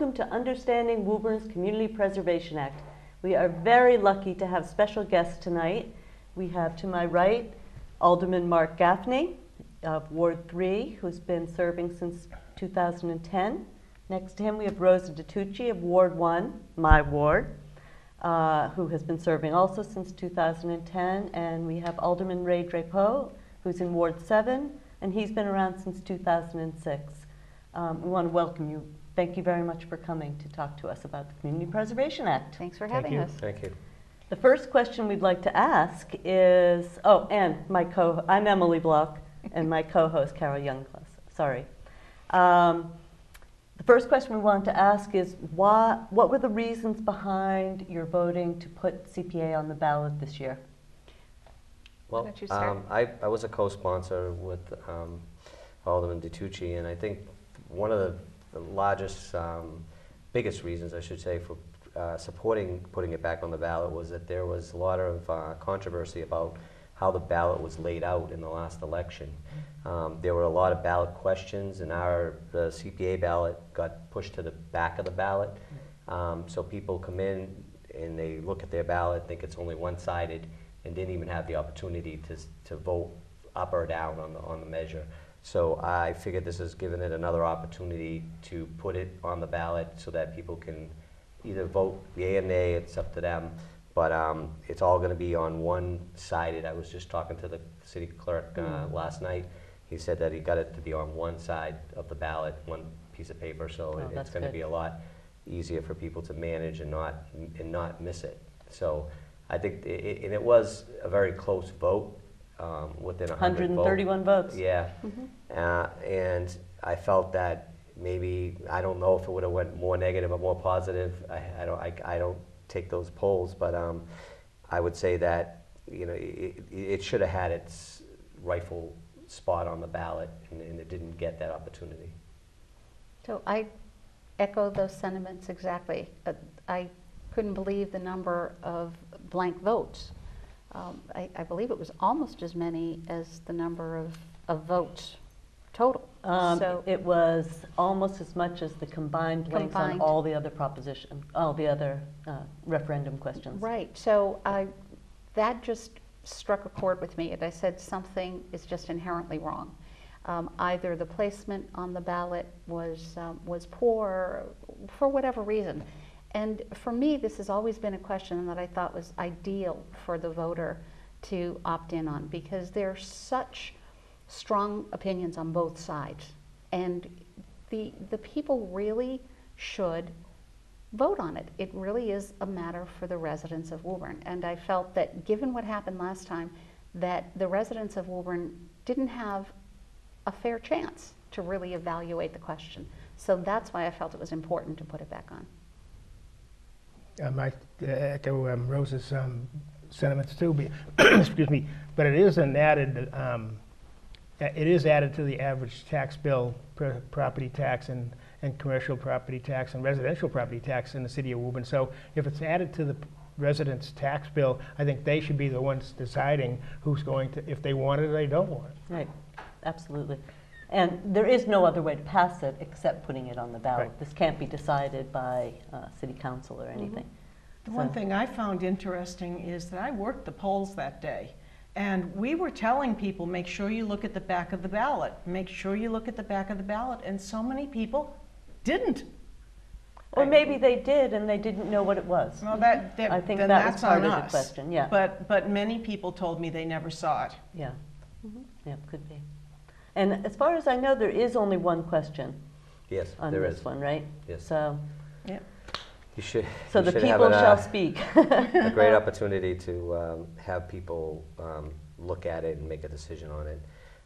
welcome to Understanding Woburn's Community Preservation Act. We are very lucky to have special guests tonight. We have to my right Alderman Mark Gaffney of Ward 3, who's been serving since 2010. Next to him we have Rosa DiTucci of Ward 1, my ward, who has been serving also since 2010. And we have Alderman Ray Drapeau, who's in Ward 7, and he's been around since 2006. We want to welcome you. Thank you very much for coming to talk to us about the Community Preservation Act. Thanks for having us. Thank you. The first question we'd like to ask is, oh, and I'm Emily Bloch, and my co-host, Carol Youngclaus. Sorry. The first question we want to ask is, what were the reasons behind your voting to put CPA on the ballot this year? Well, I was a co-sponsor with Alderman DiTucci, and I think one of the largest, biggest reasons, I should say, for supporting putting it back on the ballot was that there was a lot of controversy about how the ballot was laid out in the last election. There were a lot of ballot questions, and the CPA ballot got pushed to the back of the ballot. So people come in and they look at their ballot, think it's only one-sided, and didn't even have the opportunity to vote up or down on the measure. So I figured this has given it another opportunity to put it on the ballot so that people can either vote yea or nay, it's up to them. But it's all going to be on one-sided. I was just talking to the city clerk last night. He said that he got it to be on one side of the ballot, one piece of paper, so it's going to be a lot easier for people to manage and not miss it. So I think, and it was a very close vote, within 131 votes. Yeah, and I felt that maybe, I don't know if it would have went more negative or more positive. I don't take those polls, but I would say that it should have had its rightful spot on the ballot, and it didn't get that opportunity. So I echo those sentiments exactly. I couldn't believe the number of blank votes. I believe it was almost as many as the number of votes total. So it was almost as much as the combined blanks on all the other referendum questions. Right. So that just struck a chord with me, and I said something is just inherently wrong. Either the placement on the ballot was poor for whatever reason. And for me, this has always been a question that I thought was ideal for the voter to opt in on, because there's such strong opinions on both sides. And the people really should vote on it. It really is a matter for the residents of Woburn. And I felt that given what happened last time, that the residents of Woburn didn't have a fair chance to really evaluate the question. So that's why I felt it was important to put it back on. I echo Rose's sentiments too. Excuse me, but it is an added. It is added to the average tax bill, property tax and commercial property tax and residential property tax in the city of Woburn. So if it's added to the residents' tax bill, I think they should be the ones deciding who's going to, if they want it or they don't want it. Right, absolutely. And there is no other way to pass it except putting it on the ballot. Right. This can't be decided by city council or anything. The one thing I found interesting is that I worked the polls that day, and we were telling people, make sure you look at the back of the ballot, make sure you look at the back of the ballot, and so many people didn't. Or maybe they did and they didn't know what it was. Well, I think then that was that's part on of us. the question, yeah. But many people told me they never saw it. Yeah, yeah, could be. And as far as I know, there is only one question. Yes, on there this is. one, right? Yes. So, Yeah. You should. so you the should people have shall speak. a great opportunity to have people look at it and make a decision on it.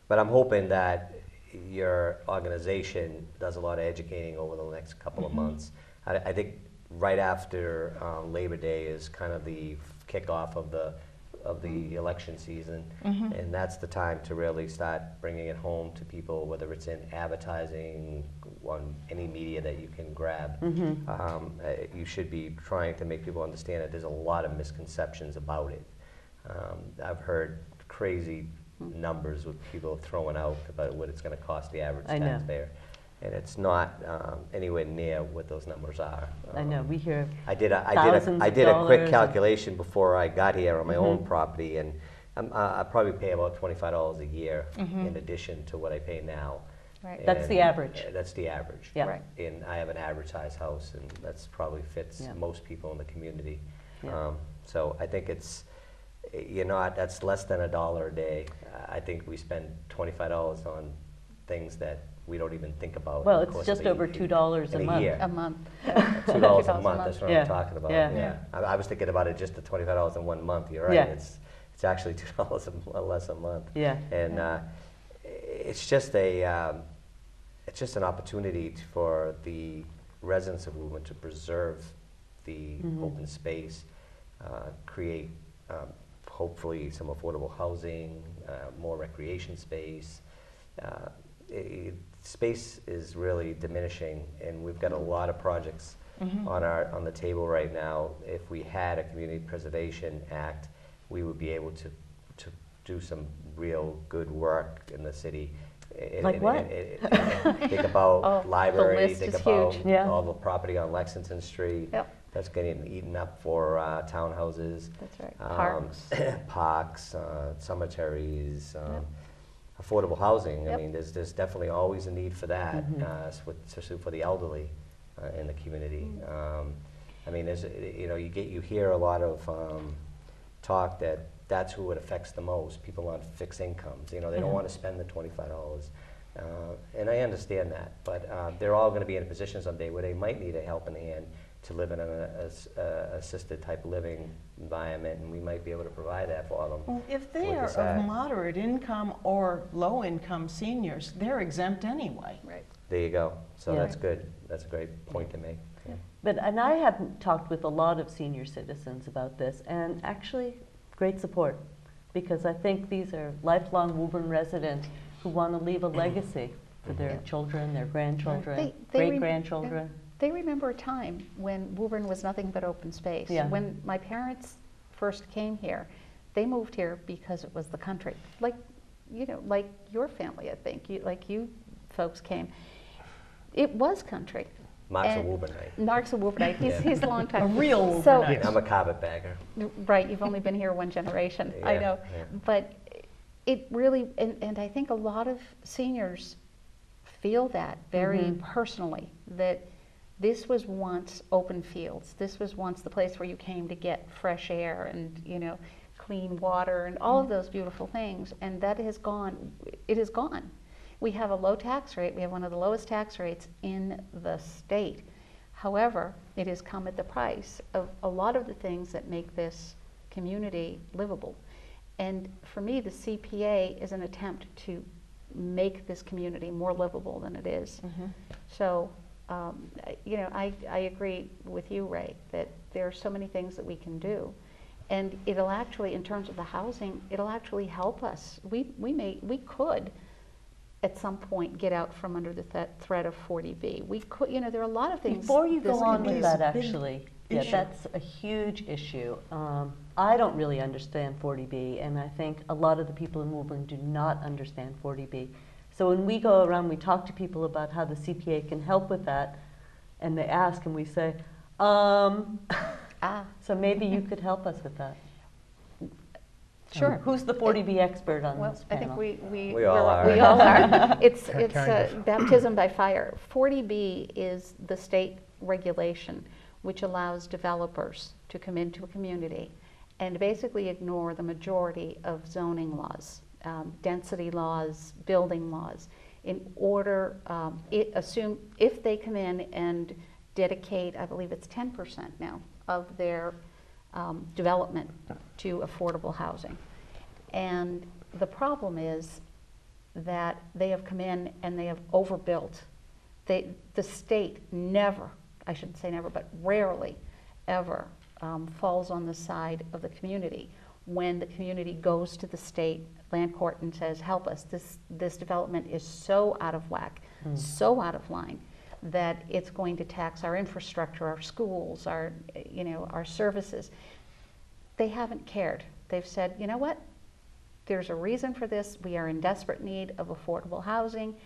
But I'm hoping that your organization does a lot of educating over the next couple of months. I think right after Labor Day is kind of the kickoff of the election season, and that's the time to really start bringing it home to people, whether it's in advertising, on any media that you can grab. You should be trying to make people understand that there's a lot of misconceptions about it. I've heard crazy numbers with people throwing out about what it's going to cost the average taxpayer. and it's not anywhere near what those numbers are. I know, we hear I did a thousands of quick dollars. calculation before I got here on my own property, and I probably pay about $25 a year in addition to what I pay now. Right. That's the average. That's the average. Yeah. Right. And I have an average size house, and that's probably fits Yeah. most people in the community. Yeah. So I think it's, that's less than $1 a day. I think we spend $25 on things that we don't even think about. Well, in the it's course just of over $2 a month. year. A month. $2 a month, that's what Yeah. I'm talking about. Yeah. Yeah. I was thinking about it just the $25 in 1 month. You're right. Yeah. It's actually $2 less a month. Yeah. And it's just it's just an opportunity for the residents of Woburn to preserve the open space, create hopefully some affordable housing, more recreation space. Space is really diminishing, and we've got a lot of projects on the table right now. If we had a Community Preservation Act, we would be able to do some real good work in the city. Like what? Think about Oh, the library, list think is about huge. Yeah. all the property on Lexington Street. Yep. That's getting eaten up for townhouses. That's right. Um, Parks. Parks, cemeteries, affordable housing. Yep. I mean, there's definitely always a need for that, especially for the elderly in the community. I mean, you hear a lot of talk that that's who it affects the most. People on fixed incomes. They don't want to spend the $25, and I understand that. But they're all going to be in a position someday where they might need a helping hand to live in an assisted type living environment, and we might be able to provide that for them. Well, if they with are this of act. moderate income or low income seniors, they're exempt anyway. Right. There you go. So Yeah. that's good. That's a great point to make. Yeah. And I have talked with a lot of senior citizens about this, and actually great support, because I think these are lifelong Woburn residents who want to leave a legacy for their children, their grandchildren, great-grandchildren. They remember a time when Woburn was nothing but open space. Yeah. When my parents first came here, they moved here because it was the country. Like your family, I think, like you folks came. It was country. Mark's a And Woburnite. Mark's a Woburnite. He's a long A time. real So- Woburnite. I'm a carpetbagger. Right, you've only been here one generation, I Yeah, know. yeah. But it really, and I think a lot of seniors feel that very personally, that this was once open fields. This was once the place where you came to get fresh air and, clean water and all of those beautiful things. And that has gone, it is gone. We have a low tax rate. We have one of the lowest tax rates in the state. However, it has come at the price of a lot of the things that make this community livable. And for me, the CPA is an attempt to make this community more livable than it is. So, I agree with you, Ray, that there are so many things that we can do. And it'll actually, in terms of the housing, it'll actually help us. We could, at some point, get out from under the threat of 40B. We could, there are a lot of things. Before you go this on can with do. that, actually, yeah, issue. that's a huge issue. I don't really understand 40B, and I think a lot of the people in Woburn do not understand 40B. So when we go around, we talk to people about how the CPA can help with that, and they ask, and we say, so maybe you could help us with that. Sure. Who's the 40B expert on Well, this I panel? think We all are. We all are. It's Kind of. baptism by fire. 40B is the state regulation which allows developers to come into a community and basically ignore the majority of zoning laws, density laws, building laws, in order, assume if they come in and dedicate, I believe it's 10% now, of their development to affordable housing. And the problem is that they have come in and they have overbuilt. The state never, I shouldn't say never, but rarely ever falls on the side of the community when the community goes to the state land court and says, help us, this development is so out of whack, so out of line, that it's going to tax our infrastructure, our schools, our services. They haven't cared. They've said, you know what? There's a reason for this. We are in desperate need of affordable housing.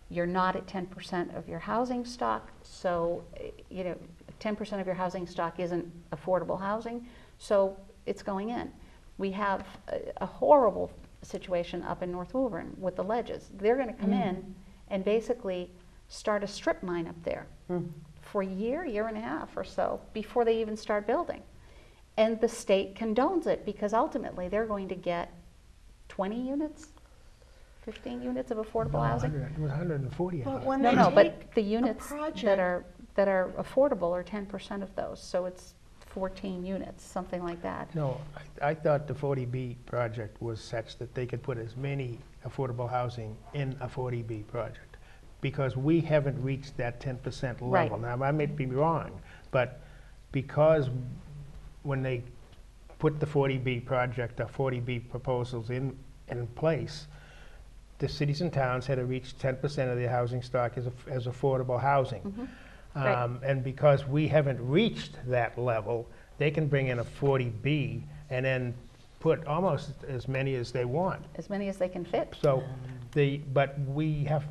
you're not at 10% of your housing stock, so 10% of your housing stock isn't affordable housing, so it's going in. We have a horrible situation up in North Woburn with the ledges. They're going to come in and basically start a strip mine up there for a year and a half or so before they even start building. And the state condones it because ultimately they're going to get 20 units, 15 units of affordable housing. It was 140. But when No, they no, take but the a units project- that are affordable are 10% of those, so it's 14 units, something like that. No, I thought the 40B project was such that they could put as many affordable housing in a 40B project, because we haven't reached that 10% level. Right. Now, I may be wrong, but because when they put the 40B project, the 40B proposals in place, the cities and towns had to reach 10% of their housing stock as affordable housing. Right. And because we haven't reached that level, they can bring in a 40B and then put almost as many as they want. As many as they can fit. So but we have,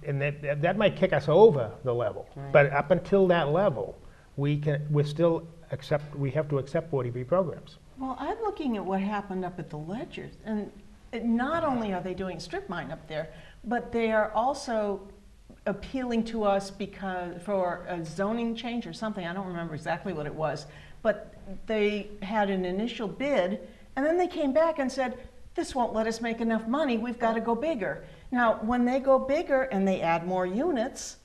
and that might kick us over the level. Right. But up until that level, we have to accept 40B programs. Well, I'm looking at what happened up at the Ledgers, and not only are they doing strip mine up there, but they are also appealing to us for a zoning change or something. I don't remember exactly what it was, but they had an initial bid, and then they came back and said, this won't let us make enough money, we've got to go bigger. Now, when they go bigger and they add more units,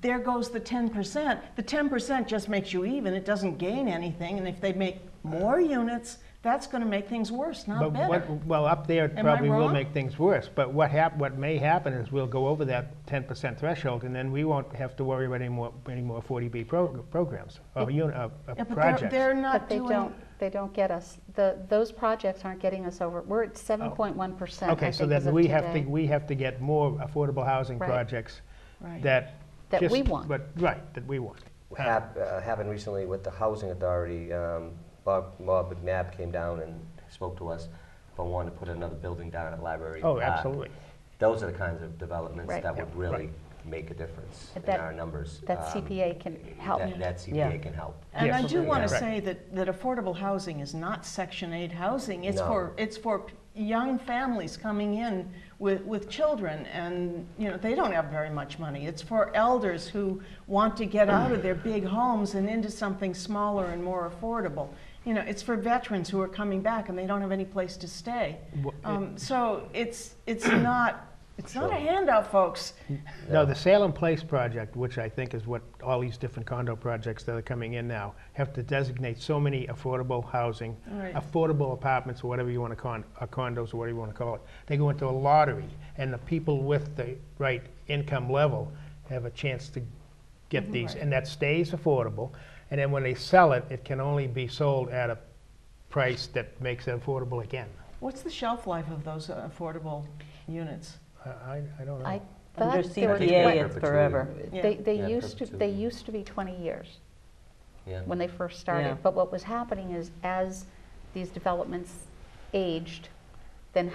there goes the 10%. The 10% just makes you even, it doesn't gain anything, and if they make more units, that's going to make things worse, not better. Well, up there it Am I probably will wrong? make things worse. But what may happen is we'll go over that 10% threshold, and then we won't have to worry about any more 40B programs or Yeah, but projects. they're not But doing. they don't get us, those projects aren't getting us over, we're at 7.1%, Okay, so then we have to get more affordable housing Right. projects Right. that we want. That we want. Happened recently with the Housing Authority. Bob McNabb came down and spoke to us about wanting to put another building down at the library. Oh, absolutely. Those are the kinds of developments Right. that would Yeah, really right. make a difference in That- our numbers. that CPA can help. That CPA Yeah. can help. And I Yes. do want to Yeah. say that affordable housing is not Section 8 housing. It's No. for young families coming in with children, and they don't have very much money. It's for elders who want to get out of their big homes and into something smaller and more affordable. It's for veterans who are coming back and they don't have any place to stay. So it's not a handout, folks. No, the Salem Place project, which I think is what all these different condo projects that are coming in now, have to designate so many affordable housing, Right. affordable apartments, or whatever you want to or condos, or whatever you want to call it. They go into a lottery, and the people with the right income level have a chance to get these, Right. and that stays affordable. And then when they sell it, it can only be sold at a price that makes it affordable again. What's the shelf life of those affordable units? I don't know. I Under thought there were CPA, it's Perpetuity. forever. Yeah. They Yeah, used to perpetuity. be 20 years Yeah. when they first started. Yeah. But what was happening is as these developments aged, then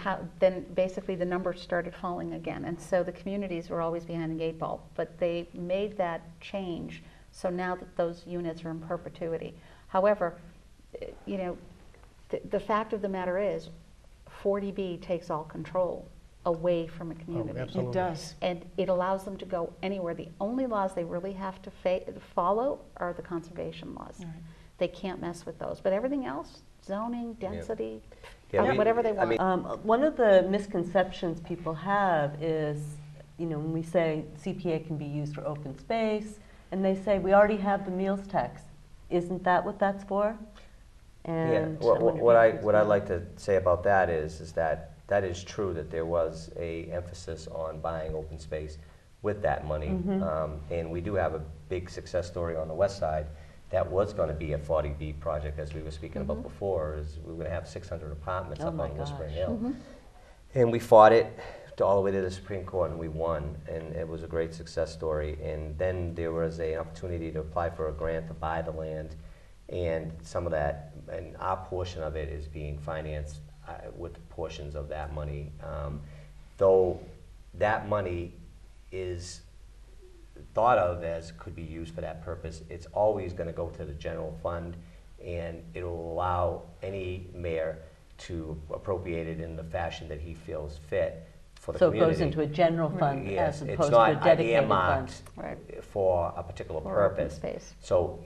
basically the numbers started falling again. And so the communities were always behind the 8 ball. But they made that change, so now that those units are in perpetuity. However, the fact of the matter is 40B takes all control away from a community. absolutely. It does. And it allows them to go anywhere. The only laws they really have to follow are the conservation laws. Right. They can't mess with those. But everything else, zoning, density, Yeah, whatever they want. One of the misconceptions people have is, when we say CPA can be used for open space, and they say, we already have the meals tax. Isn't that what that's for? And Yeah. I wonder if What you could I'd explain. like to say about that is that is true that there was a emphasis on buying open space with that money, and we do have a big success story on the west side. That was going to be a 40B project, as we were speaking about before. Is we were going to have 600 apartments Oh up my on Whispering gosh. Hill, and we fought it all the way to the Supreme Court, and we won, and it was a great success story. And then there was an opportunity to apply for a grant to buy the land, and some of that, and our portion of it is being financed with portions of that money. Though that money is thought of as could be used for that purpose, it's always going to go to the general fund, and it'll allow any mayor to appropriate it in the fashion that he feels fit for the So it community. goes into a general fund Yes, as it's opposed to a not dedicated fund. earmarked Right. for a particular Or open purpose. space. So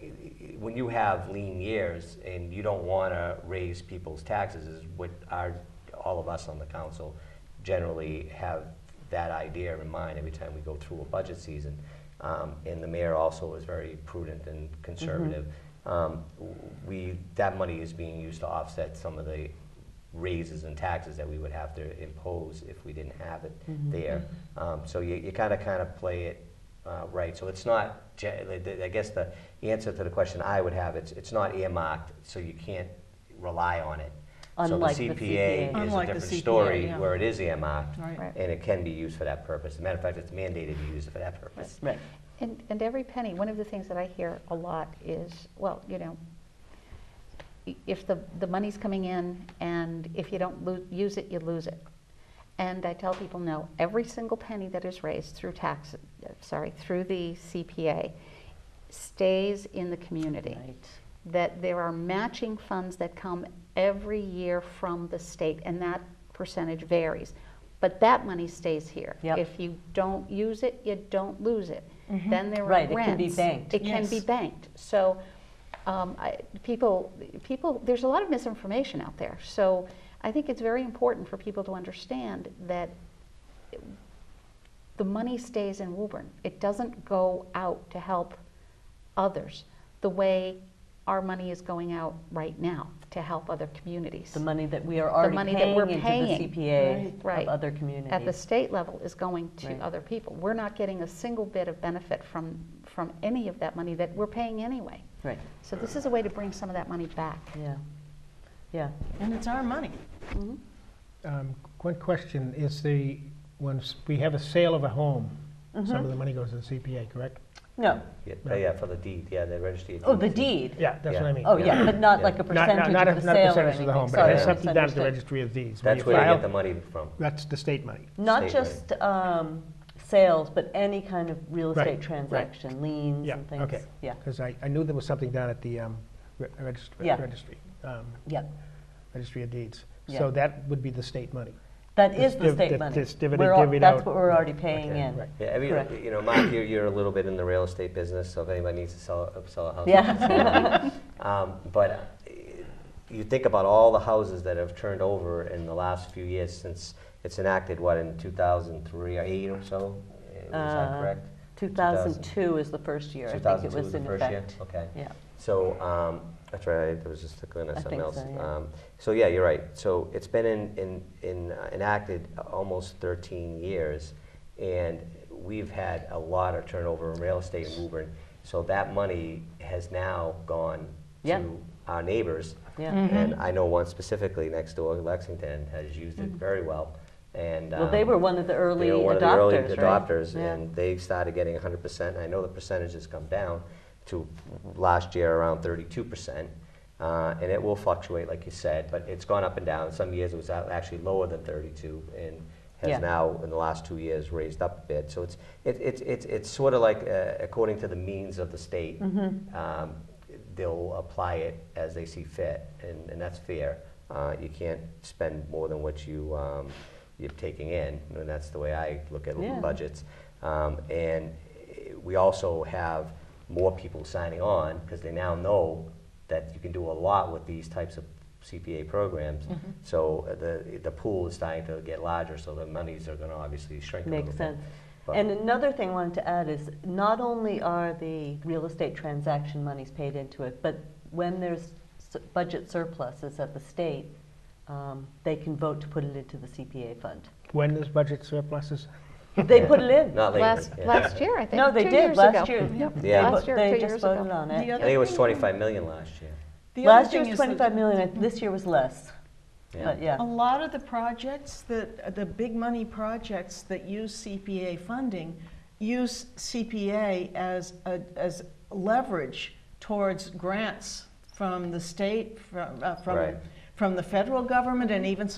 when you have lean years and you don't want to raise people's taxes, is what all of us on the council generally have that idea in mind every time we go through a budget season. And the mayor also is very prudent and conservative. That money is being used to offset some of the raises and taxes that we would have to impose if we didn't have it there. So you kind of play it right. So it's not, I guess the answer to the question I would have, it's not earmarked, so you can't rely on it. Unlike so the the CPA is Unlike a the different CPA, story yeah. where it is earmarked, Right. and it can be used for that purpose. As a matter of fact, it's mandated to use it for that purpose. Right. And every penny, one of the things that I hear a lot is, well, you know, if the money's coming in and if you don't use it, you lose it. And I tell people, no, every single penny that is raised through through the CPA stays in the community. Right. That there are matching funds that come every year from the state, and that percentage varies. But that money stays here. Yep. If you don't use it, you don't lose it. Then there are Right, rents. it can be banked. It can be Yes. banked. So people, there's a lot of misinformation out there. So I think it's very important for people to understand that the money stays in Woburn. It doesn't go out to help others the way our money is going out right now to help other communities. The money that we are already money that paying we're into paying. the CPA Right. of other communities. At the state level is going to Right. other people. We're not getting a single bit of benefit from any of that money that we're paying anyway. Right, So this is a way to bring some of that money back. yeah. Yeah. And it's our money. One question is when we have a sale of a home, some of the money goes to the CPA, correct? No. Yeah, for the deed, the registry of Oh, the deeds. deed. Yeah, that's what I mean. Oh, yeah, but not Yeah. like a percentage Not of the a sale or percentage anything. of the home, but Sorry, it has I something down at the misunderstood. registry of deeds. When That's you where you file, get the money from. That's the state money. Not State just sales, but any kind of real Right, estate right. transaction, liens Yeah, and things. okay. Yeah, Because I knew there was something down at the registry, Yeah. yeah. registry of deeds. Yeah. So that would be the state money. That This is the state this money. divvied That's out. what we're already paying Okay, in. right. Yeah, Correct. Mark, you're a little bit in the real estate business, so if anybody needs to sell a house. Yeah. But you think about all the houses that have turned over in the last few years since it's enacted, in 2003 or 8 or so? Is that correct? 2002 is the first year, I think it 2002 was was the in first year? effect. Okay. Yeah. So, that's right, I was just looking at I something think else. so, yeah. So yeah, you're right. So it's been enacted almost 13 years, and we've had a lot of turnover in real estate in Woburn. So that money has now gone Yeah. to our neighbors. Yeah. And I know one specifically next door, Lexington, has used it very well. And Well, they were one of the early they were one adopters, of the early right? adopters, Yeah. and they started getting 100%. I know the percentage has come down to last year around 32%, and it will fluctuate, like you said, but it's gone up and down. Some years it was actually lower than 32, and has Yeah. now in the last 2 years raised up a bit. So it's sort of like according to the means of the state, they'll apply it as they see fit, and that's fair. You can't spend more than what you're taking in, and that's the way I look at Yeah. budgets. And we also have more people signing on because they now know that you can do a lot with these types of CPA programs. So the pool is starting to get larger, so the monies are going to obviously shrink a little Makes bit. sense. But- And another thing I wanted to add is not only are the real estate transaction monies paid into it, but when there's budget surpluses at the state, they can vote to put it into the CPA fund. When there's budget surpluses? They put it in. Not lately. Last year, I think. No, they 2 did years last ago. year. Yep. Yeah. Last year, They 2 just years voted ago. on The it. I other think it was thing- 25 million last year. The other Last thing year was is that 25 million, this year was less. But yeah. A lot of the projects the big money projects that use CPA funding use CPA as leverage towards grants from the state, from Right. from the federal government and even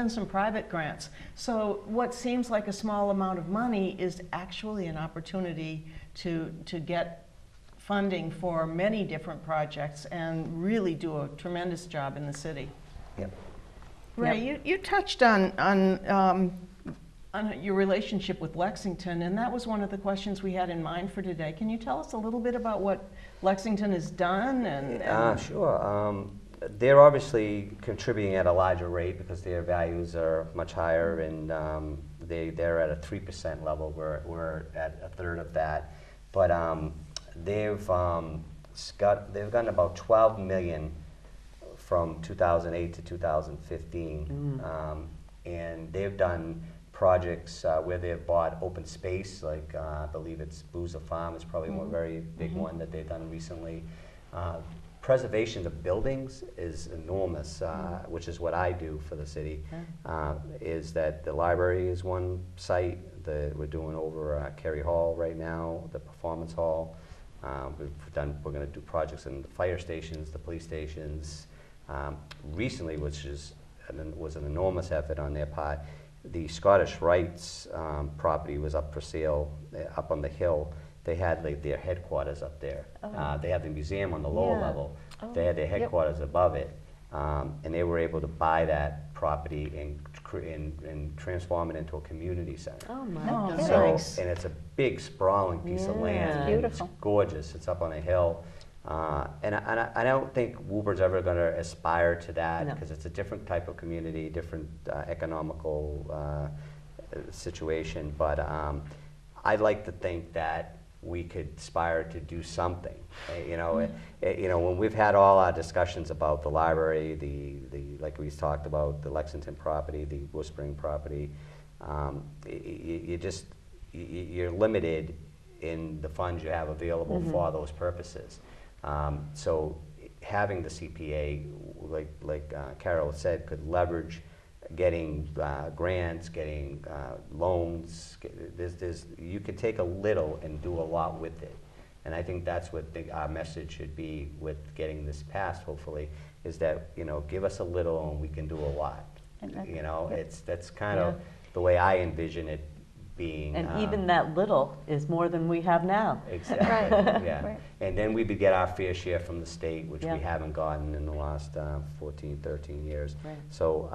some private grants. So what seems like a small amount of money is actually an opportunity to get funding for many different projects and really do a tremendous job in the city. Yep. Ray, you touched on your relationship with Lexington, and that was one of the questions we had in mind for today. Can you tell us a little bit about what Lexington has done? Sure. They're obviously contributing at a larger rate because their values are much higher, and they're at a 3% level. We're at a third of that, but they've gotten about $12 million from 2008 to 2015, and they've done projects where they've bought open space, like I believe it's Boozer Farm is probably one very big one that they've done recently. Preservation of buildings is enormous, which is what I do for the city. Is that the library is one site that we're doing over Cary Hall right now, the Performance Hall. We're going to do projects in the fire stations, the police stations. Recently, which was an enormous effort on their part, the Scottish Rites property was up for sale up on the hill. They had like their headquarters up there. They have the museum on the lower level. They had their headquarters above it, and they were able to buy that property and transform it into a community center. Oh my Oh, God. So, nice. and it's a big sprawling piece of land. Yeah. And Beautiful. it's gorgeous. It's up on a hill. And I don't think Woburn's ever going to aspire to that because it's a different type of community, different economical situation. But I'd like to think that we could aspire to do something. When we've had all our discussions about the library, the like we talked about, the Lexington property, the Whispering property, you're limited in the funds you have available for those purposes. So having the CPA, like Carol said, could leverage getting grants, getting loans. You could take a little and do a lot with it. And I think that's what our message should be with getting this passed, hopefully, is that, give us a little and we can do a lot. That's kind of the way I envision it being. And even that little is more than we have now. Exactly, yeah. Right. And then we would get our fair share from the state, which we haven't gotten in the last 14, 13 years. Right. So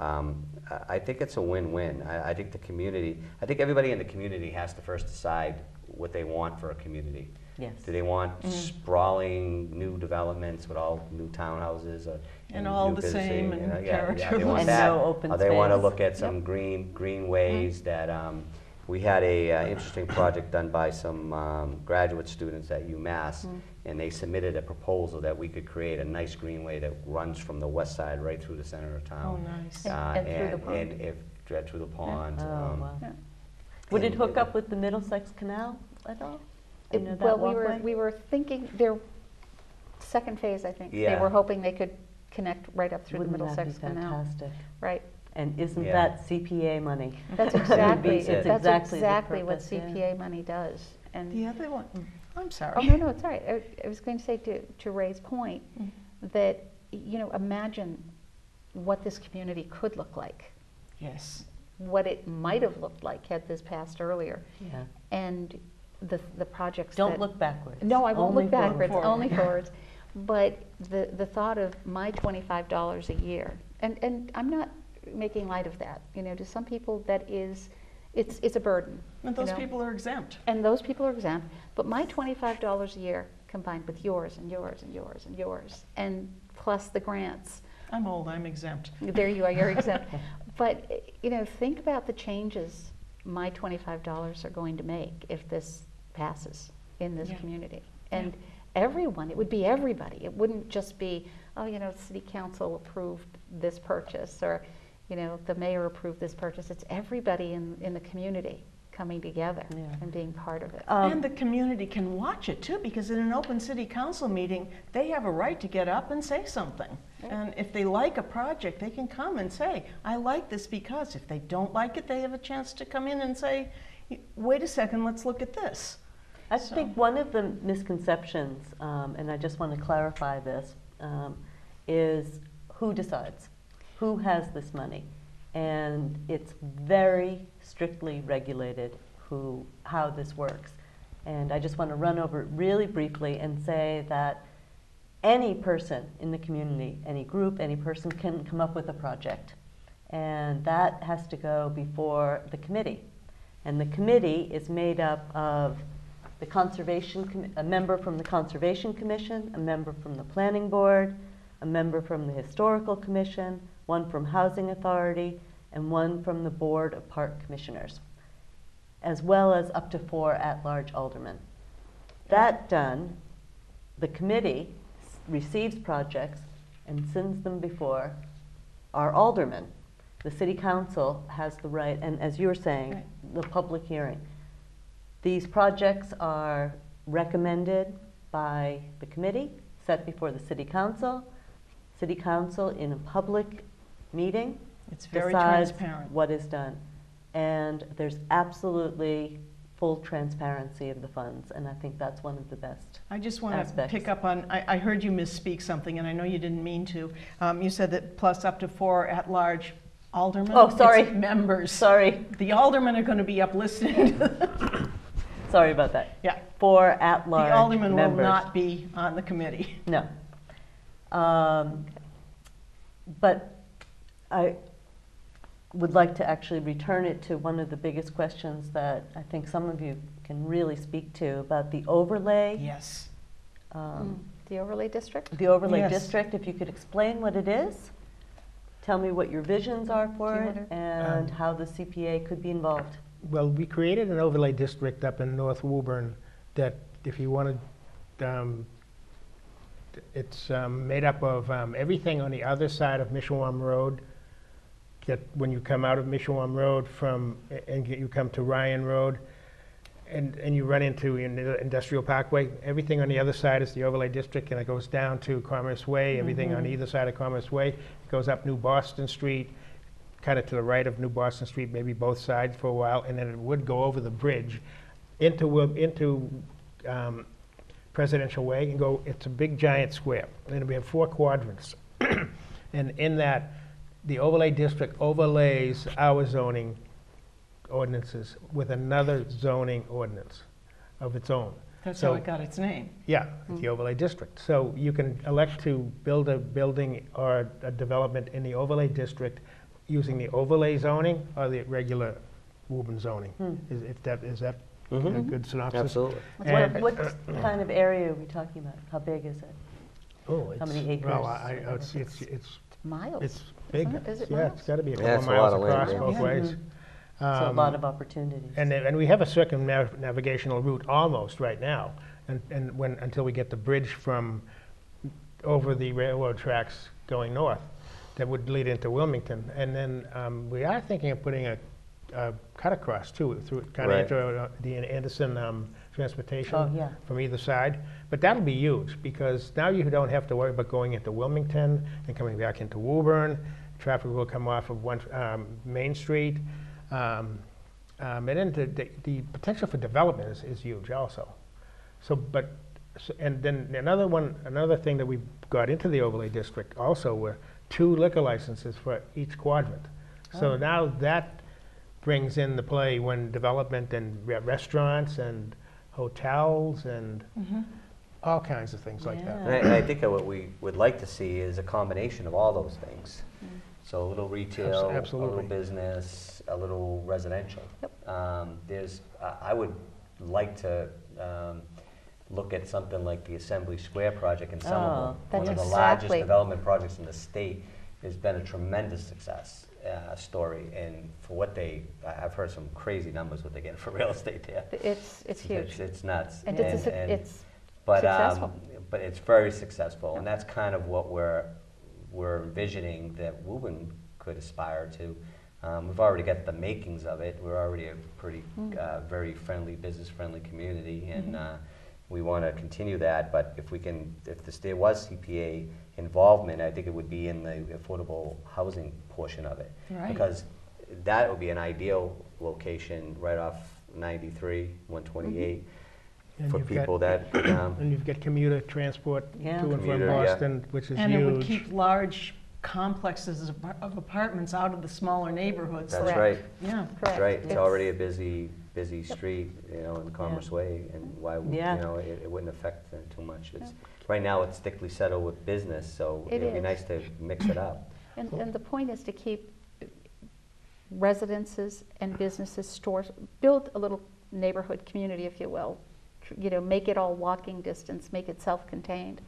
I think it's a win-win. I think everybody in the community has to first decide what they want for a community. Yes. Do they want sprawling new developments with all new townhouses And all new the businesses? same and character. They want And that. no open Or they want to space. look at some greenways that we had a interesting project done by some graduate students at UMass, and they submitted a proposal that we could create a nice greenway that runs from the west side right through the center of Oh, town. nice. And through the pond. And through the pond. Oh, wow. Yeah. Would it hook up with the Middlesex Canal at all? Well, we were thinking their second phase, I think. They Yeah. were hoping they could connect right up through Wouldn't the that Middlesex be Canal. fantastic? Right. And isn't Yeah. that CPA money? That's exactly It's that's exactly the exactly what purpose, yeah. CPA money does. And The other one, I'm sorry. oh no, it's all right. I was going to say to Ray's point that imagine what this community could look like, Yes. what it might have looked like had this passed earlier, Yeah. and the projects. Don't that, look backwards. No, I won't Only look backwards. forward. Only forwards. But the thought of my $25 a year, and I'm not making light of that. To some people that is, it's a burden. And those people are exempt. And those people are exempt. But my $25 a year combined with yours and yours and yours and yours, and plus the grants. I'm old, I'm exempt. There you are, you're exempt. But think about the changes my $25 are going to make if this passes in this community. And everyone, it would be everybody. It wouldn't just be, the city council approved this purchase, or the mayor approved this purchase. It's everybody in the community coming together and being part of it. And the community can watch it too, because in an open city council meeting, they have a right to get up and say something. And if they like a project, they can come and say, I like this because. If they don't like it, they have a chance to come in and say, wait a second, let's look at this. I think one of the misconceptions, and I just want to clarify this, is who decides. who has this money. And it's very strictly regulated how this works. And I just want to run over it really briefly and say that any person in the community, any group, any person can come up with a project. And that has to go before the committee. And the committee is made up of a member from the Conservation Commission, a member from the Planning Board, a member from the Historical Commission, one from Housing Authority, and one from the Board of Park Commissioners, as well as up to 4 at-large aldermen. That done, the committee receives projects and sends them before our aldermen. The city council has the right, and as you were saying, Right. the public hearing. These projects are recommended by the committee, set before the city council. City council in a public meeting It's very decides transparent. what is done. And there's absolutely full transparency of the funds, and I think that's one of the best. I just want to aspects. pick up on, I heard you misspeak something, and I know you didn't mean to. You said that plus up to 4 at-large aldermen? Oh, sorry. It's members. Sorry, The aldermen are going to be uplisted. sorry about that. Yeah. 4 The at-large aldermen will members. not be on the committee. No. But I would like to actually return it to one of the biggest questions that I think some of you can really speak to about the overlay. Yes. The overlay district? The overlay Yes. district, if you could explain what it is, tell me what your visions are for Do you it, wanna- and how the CPA could be involved. Well, we created an overlay district up in North Woburn that if you wanted, it's made up of everything on the other side of Mishawam Road. That when you come out of Mishawam Road you come to Ryan Road, and you run into the Industrial Parkway, everything on the other side is the overlay district, and it goes down to Commerce Way. Everything on either side of Commerce Way, it goes up New Boston Street, kind of to the right of New Boston Street, maybe both sides for a while, and then it would go over the bridge into Presidential Way and go. It's a big giant square, and we have 4 quadrants, and in that, the overlay district overlays our zoning ordinances with another zoning ordinance of its own. That's So- how it got its name. Yeah, the overlay district. So you can elect to build a building or a development in the overlay district using the overlay zoning or the regular Woburn zoning. Is that a good synopsis? Absolutely. And- What kind of area are we talking about? How big is it? Oh, How many acres? Well, it's Miles? big. Isn't it? Is it Yeah, miles? it's got to be a Yeah, couple it's a miles lot of land, across yeah. both Yeah. ways. So a lot of opportunities. And we have a circumnavigational route almost right now, until we get the bridge from over the railroad tracks going north, that would lead into Wilmington. And then we are thinking of putting a cut across too, through kind of Right. into the Anderson transportation Oh, yeah. from either side. But that'll be huge because now you don't have to worry about going into Wilmington and coming back into Woburn. Traffic will come off of Main Street. And then the potential for development is huge also. And then another thing that we got into the overlay district also were 2 liquor licenses for each quadrant. So now that brings in the play when development and restaurants and hotels and all kinds of things like Yeah. that. And I think that what we would like to see is a combination of all those things. So a little retail, a Absolutely. little business, a little residential. I would like to look at something like the Assembly Square project in Somerville. That's One of the largest exactly- development projects in the state. Has been a tremendous success story, and for what I've heard some crazy numbers what they get for real estate there. It's huge. It's nuts. And it's But successful. but it's very successful, and that's kind of what we're envisioning that Woburn could aspire to. We've already got the makings of it. We're already a pretty very friendly, business-friendly community, and we want to continue that. But if there was CPA involvement, I think it would be in the affordable housing portion of it, Right. because that would be an ideal location right off 93, 128. And For you've people got- that, And you've got commuter transport Yeah. to and from Commuter, yeah. Boston, which is And it would huge. keep large complexes of apartments out of the smaller neighborhoods. That's Correct. right. Yeah. That's right. It's It's- already a busy street, you know, in Commerce Way, and why, Yeah. you know, it wouldn't affect them too much. It's, right now, it's thickly settled with business, so It it'd be is. nice to mix it up. And the point is to keep residences and businesses, stores, build a little neighborhood community, if you will. You know, make it all walking distance, make it self-contained,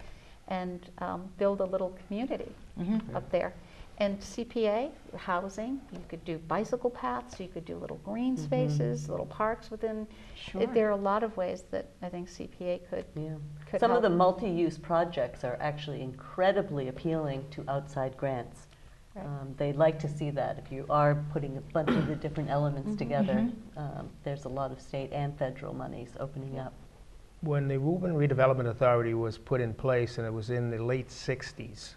and build a little community up there. And CPA, housing, you could do bicycle paths, you could do little green spaces, little parks within. Sure. There are a lot of ways that I think CPA could Some of help. the multi-use projects are actually incredibly appealing to outside grants. Right. They like to see that. If you are putting a bunch of the different elements together, there's a lot of state and federal monies opening up. When the Woburn Redevelopment Authority was put in place, and it was in the late 60s,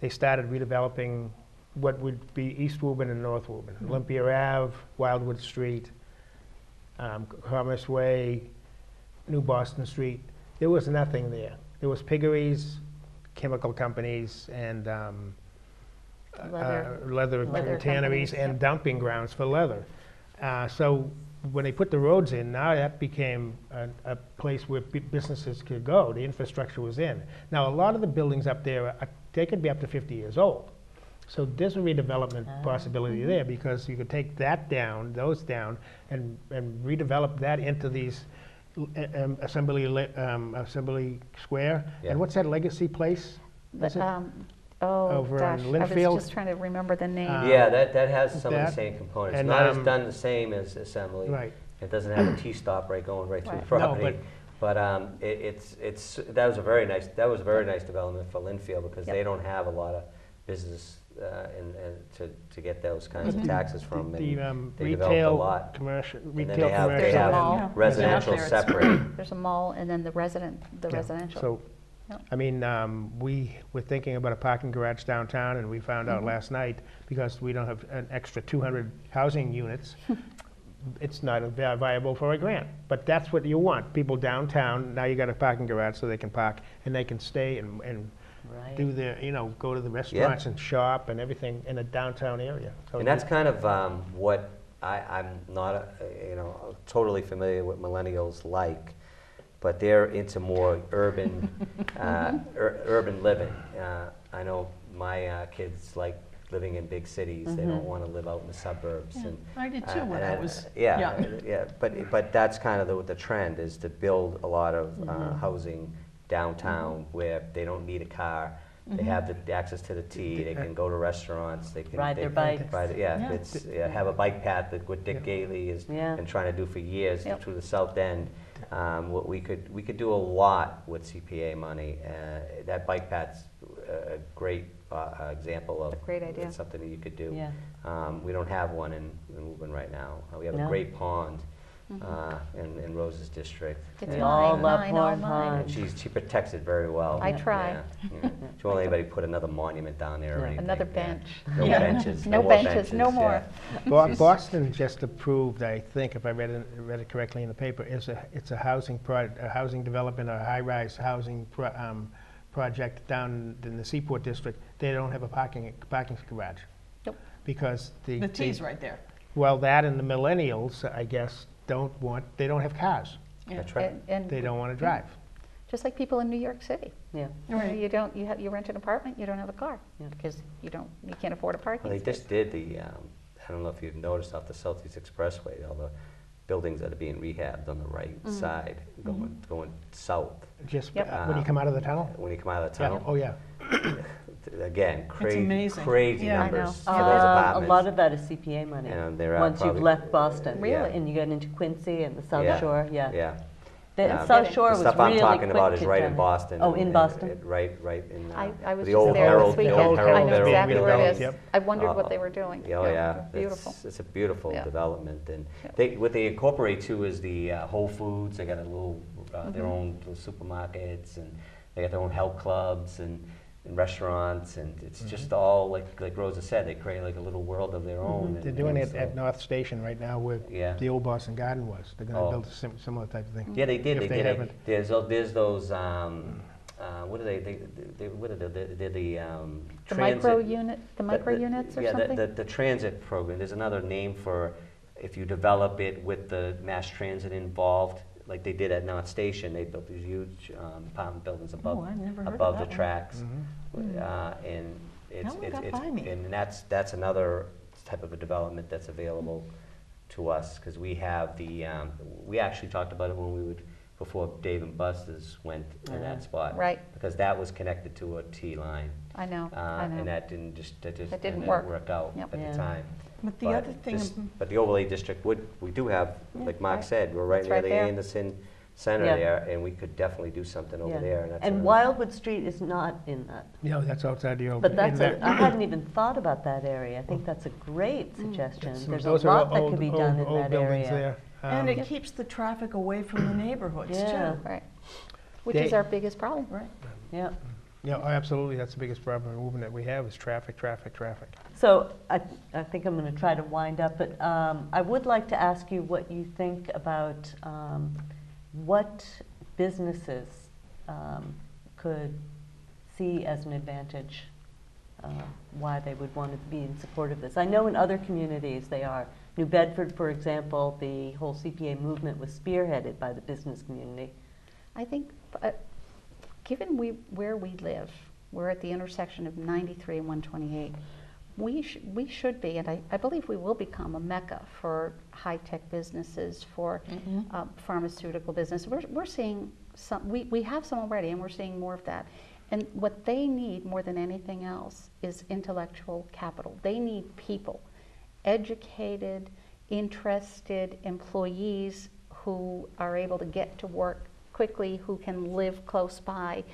they started redeveloping what would be East Woburn and North Woburn. Olympia Ave, Wildwood Street, Commerce Way, New Boston Street. There was nothing there. There was piggeries, chemical companies, and leather tanneries, companies, and dumping grounds for leather. So when they put the roads in, now that became a place where businesses could go. The infrastructure was in. Now, a lot of the buildings up there, they could be up to 50 years old. So there's a redevelopment possibility there, because you could take that down, those down, and redevelop that into these Assembly Square. Yeah. And what's that Legacy Place? But, Is it? oh, Over on gosh, I Linfield? was just trying to remember the name. Yeah, that has some of the that, same components. and, Not as done the same as Assembly. Right. It doesn't have a T-stop going right through the Right. property. No, but that was a very nice development for Linfield, because they don't have a lot of business to get those kinds of taxes from. The and they developed a retail, lot. commercial, And then retail, they have There's a mall. Yeah. residential Yeah. separate. There's a mall and then the Yeah. residential. So, Yep. I mean, we were thinking about a parking garage downtown, and we found out last night, because we don't have an extra 200 housing units, it's not viable for a grant. But that's what you want, people downtown. Now you got a parking garage so they can park, and they can stay and Right. do their, go to the restaurants and shop and everything in a downtown area. So And that's kind of what I'm not, totally familiar with millennials like, but they're into more urban, urban living. I know my kids like living in big cities. They don't want to live out in the suburbs. Yeah, And I did too when I was. yeah. But that's kind of the trend, is to build a lot of housing downtown where they don't need a car. They have the access to the T. They can go to restaurants. They can Ride their bikes. Yeah. have a bike path that what Dick Gailey has been trying to do for years through the South End. What we could do a lot with CPA money. That bike path's a great example of A great idea. something that you could do. Yeah. We don't have one in Woburn right now. We have a No. great pond in Rose's district. It's We mine, all love mine, all Horn mine. Pond. And she protects it very well. I try. Yeah. She won't let anybody put another monument down there or Yeah. anything. Another Yeah. bench. No Yeah. benches. No more benches, no yeah. more. Boston just approved, I think, if I read it correctly in the paper, it's a housing development, a high-rise housing project down in the Seaport District. They don't have a parking garage. Nope. Because The T's right there. well, that and the millennials, I guess, they don't have cars. Yeah. That's right. And They don't want to drive. just like people in New York City. Yeah. Right. You rent an apartment, you don't have a car, Yeah. because you can't afford a parking Well, they space. just did I don't know if you've noticed off the Southeast Expressway, all the buildings that are being rehabbed on the right side, going south. Just Yep. when you come out of the tunnel? When you come out of the Yeah. tunnel, Oh, yeah. again, crazy, amazing. crazy Yeah. I know. numbers for Yeah. those A apartments. lot of that is CPA money. And they're Once you've probably- left Boston. Really? And you get into Quincy and the South Yeah. Shore, yeah. Yeah. The Yeah. South Shore The was stuff really I'm talking about quick is to right in turn. Boston. Oh, in and- Boston? Right in I was the just old there Herald, this the weekend. old I Herald. know Herald exactly where it redeveloped. is. Yep. I wondered what they were doing. Oh, yeah. Beautiful. It's a beautiful Yeah. development. And Yeah. what they incorporate too is the Whole Foods. They got a little, their own little supermarkets, and they got their own health clubs and restaurants, and it's just all, like Rosa said, they create like a little world of their own. They're doing it at North Station right now where Yeah. the old Boston Garden was. They're going to Oh. build a similar type of thing. Yeah, they did. If They they did. haven't. There's those what are they what are they're the The transit. micro unit, the micro units or yeah, something? the transit program. There's another name for if you develop it with the mass transit involved, like they did at Knott Station. They built these huge apartment buildings above I've never heard of above that the one. tracks, Mhm. and it's That one got by me. and that's another type of a development that's available to us because we have the we actually talked about it when we would before Dave and Buster's went in that spot, Right. because that was connected to a T line, I know, I know. and that didn't didn't work. out Yep. at Yeah. the time. But the other thing, But the overlay district we do have, like Mark right. said, we're right It's near right the there. Anderson Center Yeah. there, and we could definitely do something over Yeah. there. And, that's And another- Wildwood Street is not in that. No, that's outside the old. But that's in that- I hadn't even thought about that area. I think that's a great suggestion. that's- There's a those are lot that old- could be done in old that buildings area. there. and it keeps the traffic away from the neighborhoods Yeah. too. Right. Which They- is our biggest problem. Right. Yeah. Yeah, absolutely, that's the biggest problem in Woburn that we have is traffic, traffic, traffic. So I think I'm going to try to wind up, but I would like to ask you what you think about what businesses could see as an advantage, why they would want to be in support of this. I know in other communities they are. New Bedford, for example, the whole CPA movement was spearheaded by the business community. I think, given where we live, we're at the intersection of 93 and 128. We should be, and I believe we will become a mecca for high-tech businesses, for pharmaceutical business. We're seeing some, we have some already, and we're seeing more of that. And what they need more than anything else is intellectual capital. They need people, educated, interested employees who are able to get to work quickly, who can live close by.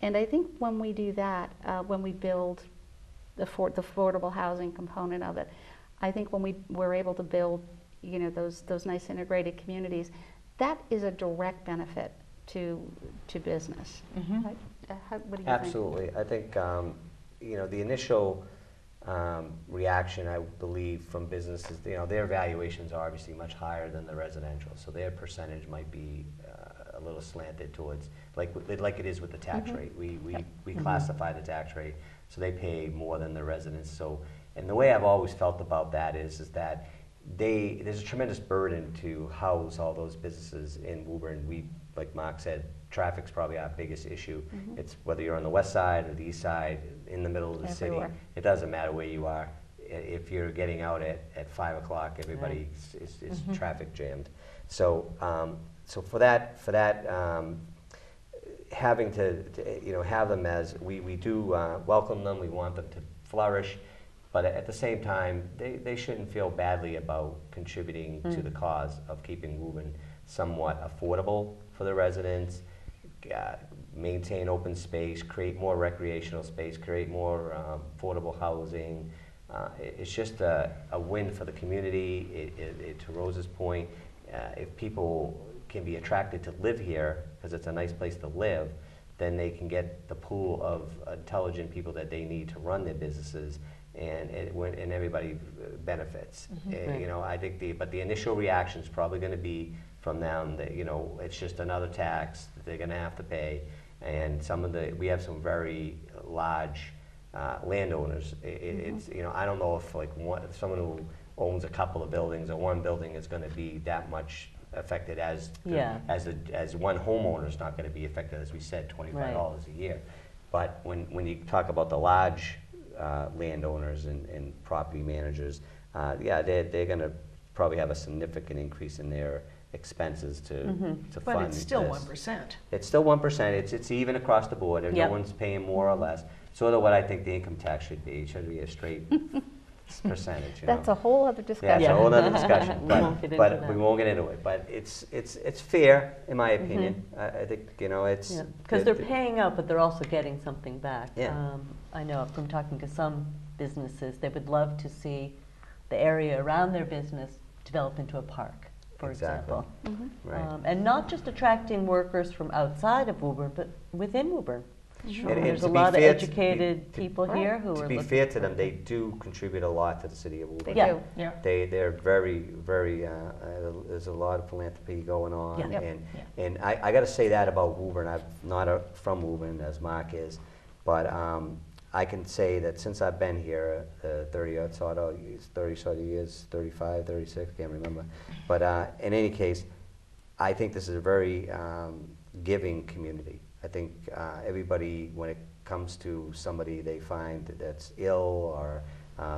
And I think when we do that, when we build the affordable housing component of it, I think when we're able to build, those nice integrated communities, that is a direct benefit to business. Right? What do you think? Absolutely. I think, the initial reaction, I believe, from businesses, their valuations are obviously much higher than the residential, so their percentage might be a little slanted towards, like it is with the tax rate. We classify the tax rate, so they pay more than the residents. So, and the way I've always felt about that is that there's a tremendous burden to house all those businesses in Woburn. Like Mark said, traffic's probably our biggest issue. It's whether you're on the west side or the east side, in the middle of the Everywhere. city. It doesn't matter where you are. If you're getting out at 5 o'clock, everybody is traffic jammed. So, so for that, having to have them as we do welcome them. We want them to flourish. But at the same time, they shouldn't feel badly about contributing to the cause of keeping Woburn somewhat affordable for the residents, maintain open space, create more recreational space, create more affordable housing. It's just a win for the community. To Rose's point, if people can be attracted to live here because it's a nice place to live, then they can get the pool of intelligent people that they need to run their businesses, and everybody benefits. Right. I think but the initial reaction is probably going to be from them that it's just another tax that they're going to have to pay, and we have some very large landowners. It's I don't know if someone who owns a couple of buildings or one building is going to be that much affected as one homeowner is not going to be affected, as we said, $25 a year. But when you talk about the large landowners and property managers, they're going to probably have a significant increase in their expenses to fund But it's still this. 1%. It's still 1%. It's even across the board. Yep. No one's paying more or less. Sort of what I think the income tax should be. It should be a straight percentage. That's a whole other Yeah, discussion. it's a whole other discussion. We but won't get into but that. we won't get into it. But it's fair, in my opinion. I think it's Because they're paying out, but they're also getting something back. Yeah. I know from talking to some businesses, they would love to see the area around their business develop into a park, for Exactly. example. Right. And not just attracting workers from outside of Woburn, but within Woburn. Sure. And There's to a be lot of fair to- educated people Right. here who To are be looking fair to for them, they things. do contribute a lot to the city of Woburn. They Yeah. do. Yeah. They're very, very, there's a lot of philanthropy going on. Yeah. Yep. And I got to say that about Woburn. I'm not from Woburn, as Mark is, but I can say that since I've been here, 30 sort of years, 35, 36, can't remember. But in any case, I think this is a very giving community. I think everybody, when it comes to somebody they find that's ill or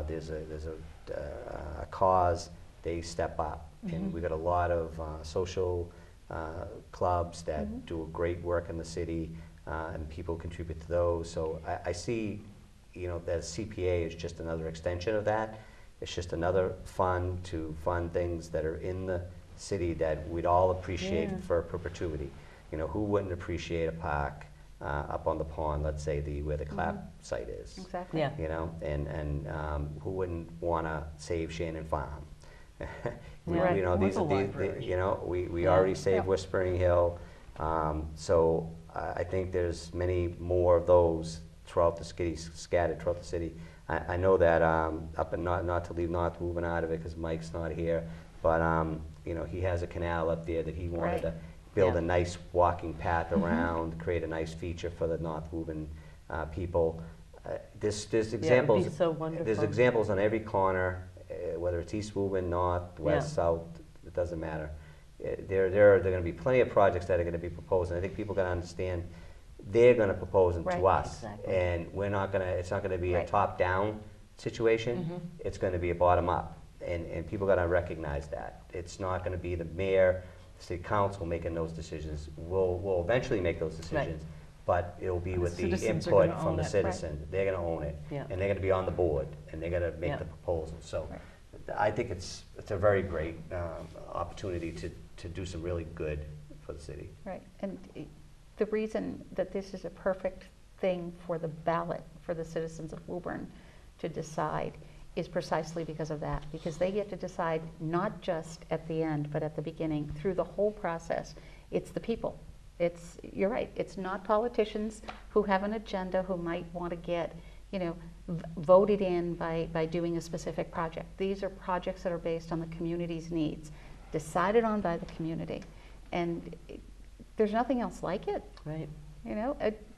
there's a cause, they step up. And we've got a lot of social clubs that do great work in the city, and people contribute to those. So I see, that CPA is just another extension of that. It's just another fund to fund things that are in the city that we'd all appreciate for perpetuity. Who wouldn't appreciate a park up on the pond, let's say where the clap site is? Exactly. Yeah. And who wouldn't want to save Shannon Farm? Right. With These the are library. we Yeah. already saved Yep. Whispering Hill, so I think there's many more of those throughout the city, scattered throughout the city. I know that up in not to leave North Woburn out of it because Mike's not here, but he has a canal up there that he wanted Right. to build Yeah. a nice walking path around, create a nice feature for the North Woburn people. There's examples. be so wonderful. There's examples on every corner, whether it's East Woburn, North, West, Yeah. South. It doesn't matter. There are going to be plenty of projects that are going to be proposed, and I think people got to understand they're going to propose them to Right. us, Exactly. and we're not going to. It's not going to be Right. a top-down situation. It's going to be a bottom-up, and people got to recognize that. It's not going to be the mayor, city council making those decisions. We'll eventually make those decisions, but it'll be The with the citizens are input gonna from own the it. citizen. They're going to own it, Yeah. and they're going to be on the board, and they're going to make Yeah. the proposal. So, Right. I think it's a very great opportunity to do some really good for the city. Right, and the reason that this is a perfect thing for the ballot, for the citizens of Woburn to decide, is precisely because of that, because they get to decide not just at the end, but at the beginning, through the whole process. It's the people. You're right, it's not politicians who have an agenda, who might want to get, voted in by doing a specific project. These are projects that are based on the community's needs, decided on by the community. And there's nothing else like it. Right.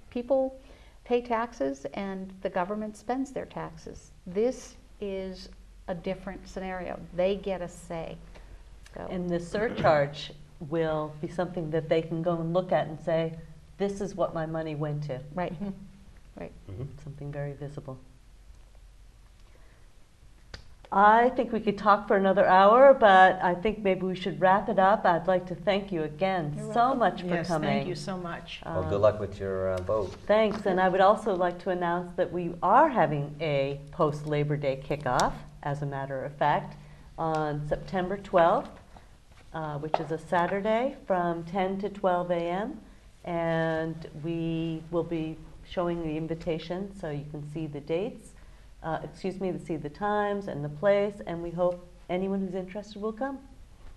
People pay taxes and the government spends their taxes. This is a different scenario. They get a say. So, And the surcharge will be something that they can go and look at and say, this is what my money went to. right, right. Something very visible. I think we could talk for another hour, but I think maybe we should wrap it up. I'd like to thank you again You're so welcome. much for Yes, coming. thank you so much. Well, good luck with your vote. Thanks, and I would also like to announce that we are having a post-Labor Day kickoff, as a matter of fact, on September 12th, which is a Saturday from 10 to 12 a.m. And we will be showing the invitation so you can see the dates, to see the times and the place, and we hope anyone who's interested will come,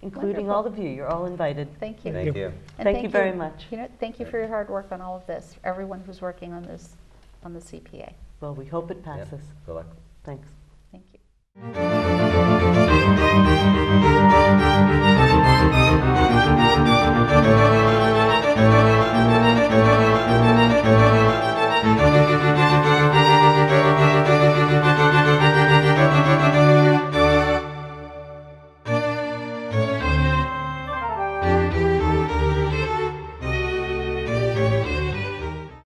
including Wonderful. all of you. You're all invited. Thank you. Thank you. And Thank you very much. Thank you for your hard work on all of this, everyone who's working on this, on the CPA. Well, we hope it Yeah, passes. good luck. Thanks. Thank you.